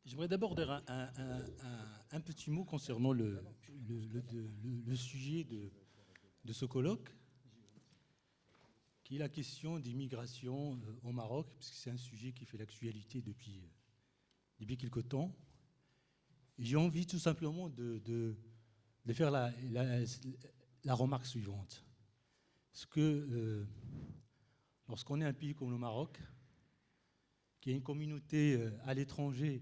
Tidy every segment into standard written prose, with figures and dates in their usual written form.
J'aimerais d'abord dire un petit mot concernant le sujet de ce colloque, qui est la question des migrations au Maroc, parce que c'est un sujet qui fait l'actualité depuis quelque temps. J'ai envie tout simplement de faire la remarque suivante. Parce que lorsqu'on est un pays comme le Maroc, qui a une communauté à l'étranger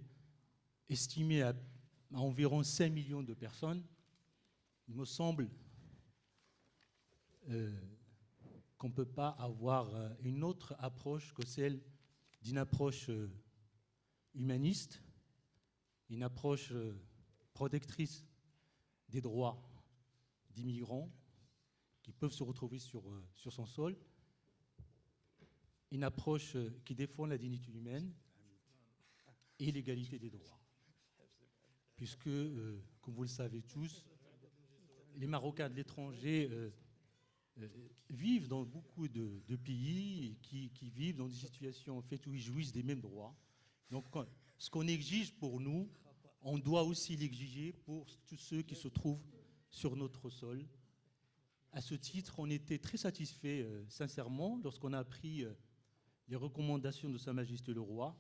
estimée à environ 5 millions de personnes, il me semble qu'on ne peut pas avoir une autre approche que celle d'une approche humaniste, une approche protectrice des droits d'immigrants qui peuvent se retrouver sur son sol, une approche qui défend la dignité humaine et l'égalité des droits. Puisque, comme vous le savez tous, les Marocains de l'étranger vivent dans beaucoup de pays qui vivent dans des situations en fait, où ils jouissent des mêmes droits. Donc, ce qu'on exige pour nous, on doit aussi l'exiger pour tous ceux qui se trouvent sur notre sol. À ce titre, on était très satisfaits, sincèrement, lorsqu'on a appris les recommandations de Sa Majesté le Roi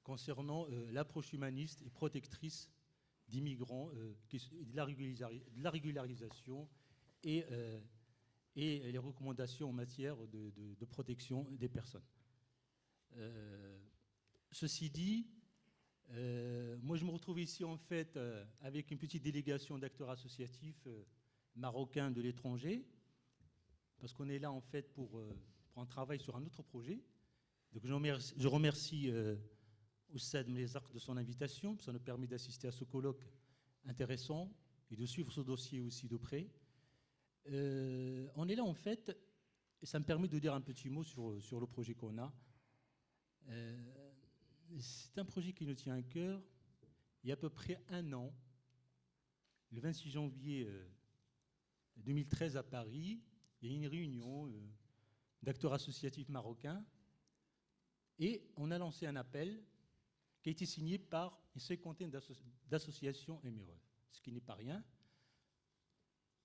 concernant l'approche humaniste et protectrice d'immigrants, de la régularisation et les recommandations en matière de protection des personnes. Ceci dit, moi je me retrouve ici en fait avec une petite délégation d'acteurs associatifs marocains de l'étranger, parce qu'on est là en fait pour un travail sur un autre projet. Donc je remercie Oussad Mlezak de son invitation, ça nous permet d'assister à ce colloque intéressant et de suivre ce dossier aussi de près. On est là en fait, et ça me permet de dire un petit mot sur le projet qu'on a. C'est un projet qui nous tient à cœur. Il y a à peu près un an, le 26 janvier 2013 à Paris, il y a eu une réunion d'acteurs associatifs marocains et on a lancé un appel qui a été signé par une cinquantaine d'associations émireuses, ce qui n'est pas rien,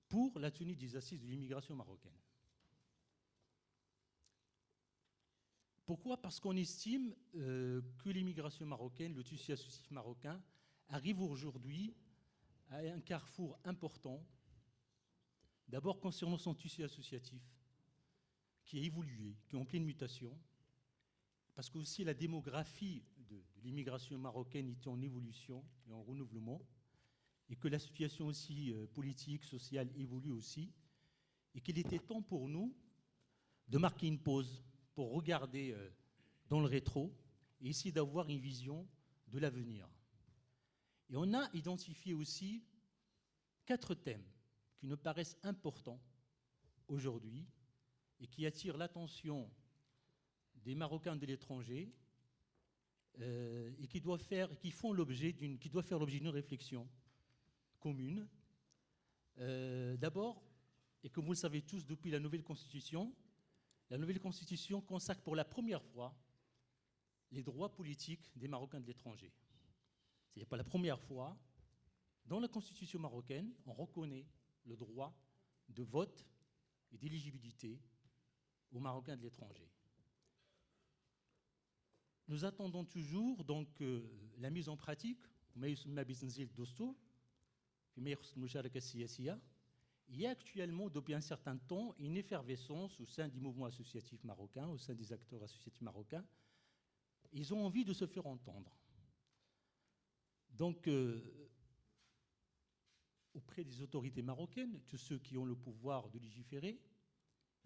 pour la tenue des assises de l'immigration marocaine. Pourquoi ? Parce qu'on estime que l'immigration marocaine, le tissu associatif marocain, arrive aujourd'hui à un carrefour important. D'abord concernant son tissu associatif, qui a évolué, qui est en pleine mutation, parce que aussi la démographie de l'immigration marocaine était en évolution et en renouvellement, et que la situation aussi politique, sociale évolue aussi, et qu'il était temps pour nous de marquer une pause pour regarder dans le rétro et essayer d'avoir une vision de l'avenir. Et on a identifié aussi 4 thèmes qui nous paraissent importants aujourd'hui et qui attirent l'attention des Marocains de l'étranger et qui doivent faire l'objet d'une réflexion commune. D'abord, et comme vous le savez tous, depuis la nouvelle Constitution consacre pour la première fois les droits politiques des Marocains de l'étranger. Ce n'est pas la première fois. Dans la Constitution marocaine, on reconnaît le droit de vote et d'éligibilité aux Marocains de l'étranger. Nous attendons toujours donc la mise en pratique. Il y a actuellement, depuis un certain temps, une effervescence au sein du mouvement associatif marocain, au sein des acteurs associatifs marocains. Ils ont envie de se faire entendre. Donc, auprès des autorités marocaines, tous ceux qui ont le pouvoir de légiférer,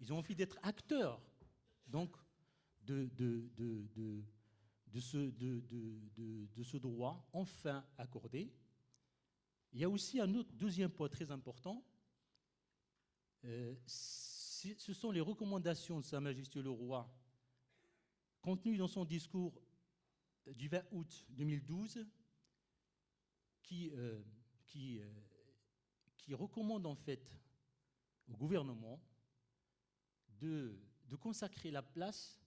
ils ont envie d'être acteurs donc, de ce droit enfin accordé. Il y a aussi un autre deuxième point très important. Ce sont les recommandations de Sa Majesté le Roi contenues dans son discours du 20 août 2012 qui recommande en fait au gouvernement de consacrer la place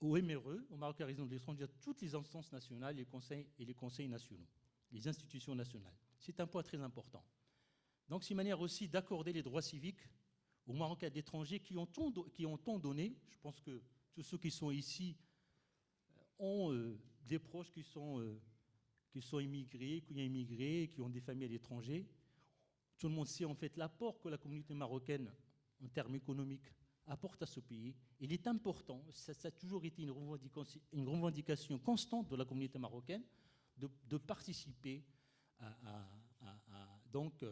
au MRE, au Maroc résident de l'étranger, à toutes les instances nationales et les conseils nationaux, les institutions nationales. C'est un point très important. Donc c'est une manière aussi d'accorder les droits civiques aux Marocains d'étrangers qui ont tant donné. Je pense que tous ceux qui sont ici ont des proches qui sont immigrés, qui ont des familles à l'étranger. Tout le monde sait en fait l'apport que la communauté marocaine, en termes économiques, apporte à ce pays. Il est important, ça a toujours été une revendication constante de la communauté marocaine de participer donc,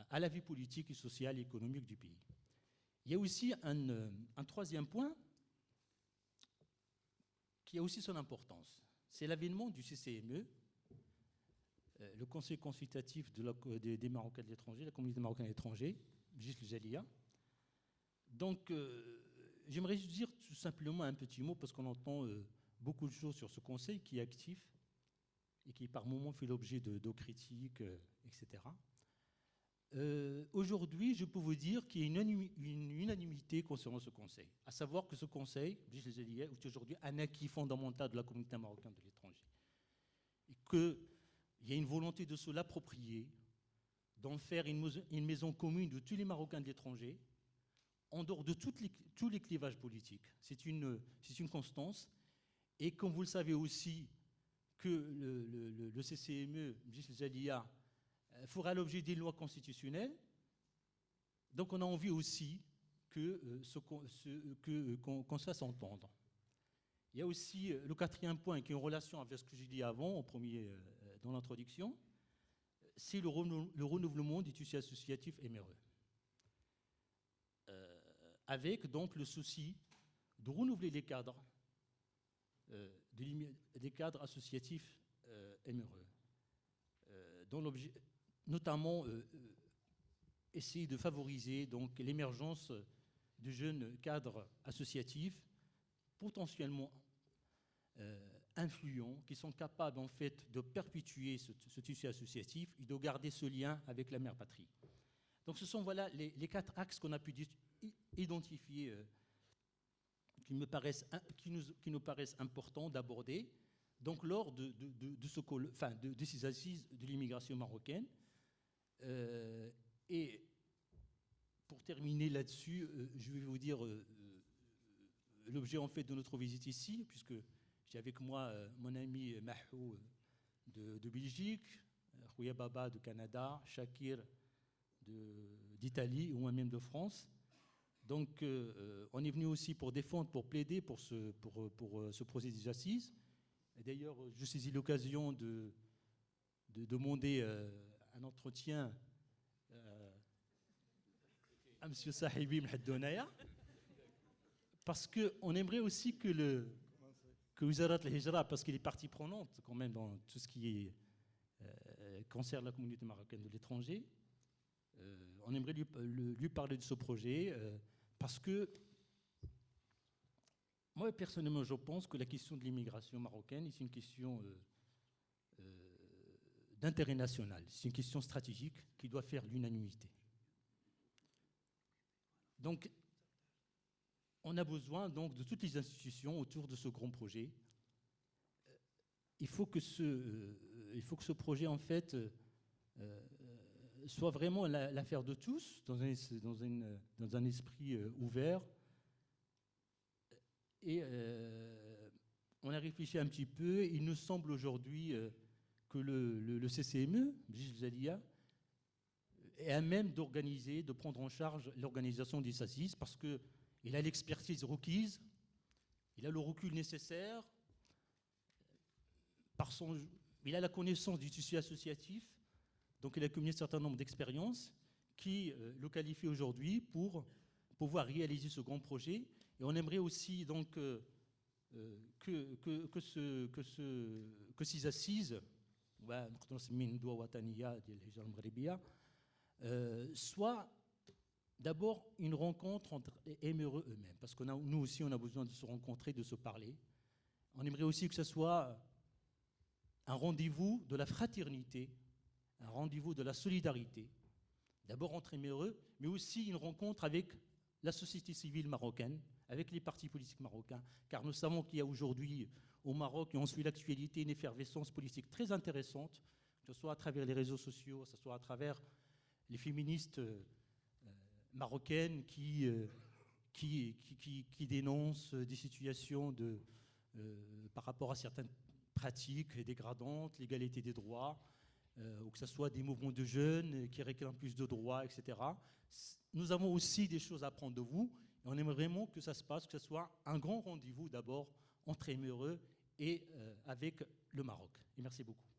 à la vie politique, et sociale et économique du pays. Il y a aussi un troisième point qui a aussi son importance. C'est l'avènement du CCME, le Conseil consultatif des Marocains de l'étranger, la communauté marocaine à l'étranger, Gisle Jalia. Donc, j'aimerais juste dire tout simplement un petit mot, parce qu'on entend beaucoup de choses sur ce conseil qui est actif et qui, par moments, fait l'objet de critiques, etc. Aujourd'hui, je peux vous dire qu'il y a une unanimité concernant ce conseil, à savoir que ce conseil, Gisle Jalia, est aujourd'hui un acquis fondamental de la communauté marocaine de l'étranger. Et qu'il y a une volonté de se l'approprier, d'en faire une maison commune de tous les Marocains de l'étranger, en dehors de tous les clivages politiques. C'est une constance. Et comme vous le savez aussi, que le CCME, Gisle Jalia, fera l'objet d'une loi constitutionnelle. Donc on a envie aussi qu'on se fasse entendre. Il y a aussi le quatrième point qui est en relation avec ce que j'ai dit avant, dans l'introduction, c'est le renouvellement du tissu associatif MRE. Avec donc le souci de renouveler les cadres, des cadres associatifs MRE, dont l'objet, notamment essayer de favoriser donc l'émergence de jeunes cadres associatifs potentiellement influents, qui sont capables en fait de perpétuer ce tissu associatif et de garder ce lien avec la mère patrie. Donc ce sont voilà les 4 axes qu'on a pu identifier qui nous paraissent importants d'aborder donc lors de ces assises de l'immigration marocaine. Et pour terminer là-dessus, je vais vous dire l'objet en fait de notre visite ici, puisque j'ai avec moi mon ami Mahou de Belgique, Rouya Baba de Canada, Shakir d'Italie ou moi-même de France. Donc on est venu aussi pour défendre, pour plaider pour ce procès des assises. D'ailleurs, je saisis l'occasion de demander un entretien à M. Sahibi Mhaddounaya, parce qu'on aimerait aussi que Wizarat al-Hijra, parce qu'il est partie prenante quand même dans tout ce qui concerne la communauté marocaine de l'étranger, on aimerait lui parler de ce projet, parce que moi, personnellement, je pense que la question de l'immigration marocaine est une question d'intérêt national. C'est une question stratégique qui doit faire l'unanimité. Donc, on a besoin donc de toutes les institutions autour de ce grand projet. Il faut que ce projet, en fait, soit vraiment l'affaire de tous, dans un esprit ouvert. Et on a réfléchi un petit peu. Il nous semble aujourd'hui que le CCME, Gisle Jalia, est à même d'organiser, de prendre en charge l'organisation des assises, parce qu'il a l'expertise requise, il a le recul nécessaire, il a la connaissance du tissu associatif, donc il a cumulé un certain nombre d'expériences qui le qualifient aujourd'hui pour pouvoir réaliser ce grand projet. Et on aimerait aussi donc que ces assises soient d'abord une rencontre entre les MRE eux-mêmes, parce que nous aussi on a besoin de se rencontrer, de se parler. On aimerait aussi que ce soit un rendez-vous de la fraternité, un rendez-vous de la solidarité, d'abord entre MRE, mais aussi une rencontre avec la société civile marocaine, avec les partis politiques marocains, car nous savons qu'il y a aujourd'hui au Maroc, et on suit l'actualité, une effervescence politique très intéressante, que ce soit à travers les réseaux sociaux, que ce soit à travers les féministes marocaines qui dénoncent des situations par rapport à certaines pratiques dégradantes, l'égalité des droits, ou que ce soit des mouvements de jeunes qui réclament plus de droits, etc. Nous avons aussi des choses à apprendre de vous, et on aimerait vraiment que ça se passe, que ce soit un grand rendez-vous d'abord entre Émireux et avec le Maroc. Et merci beaucoup.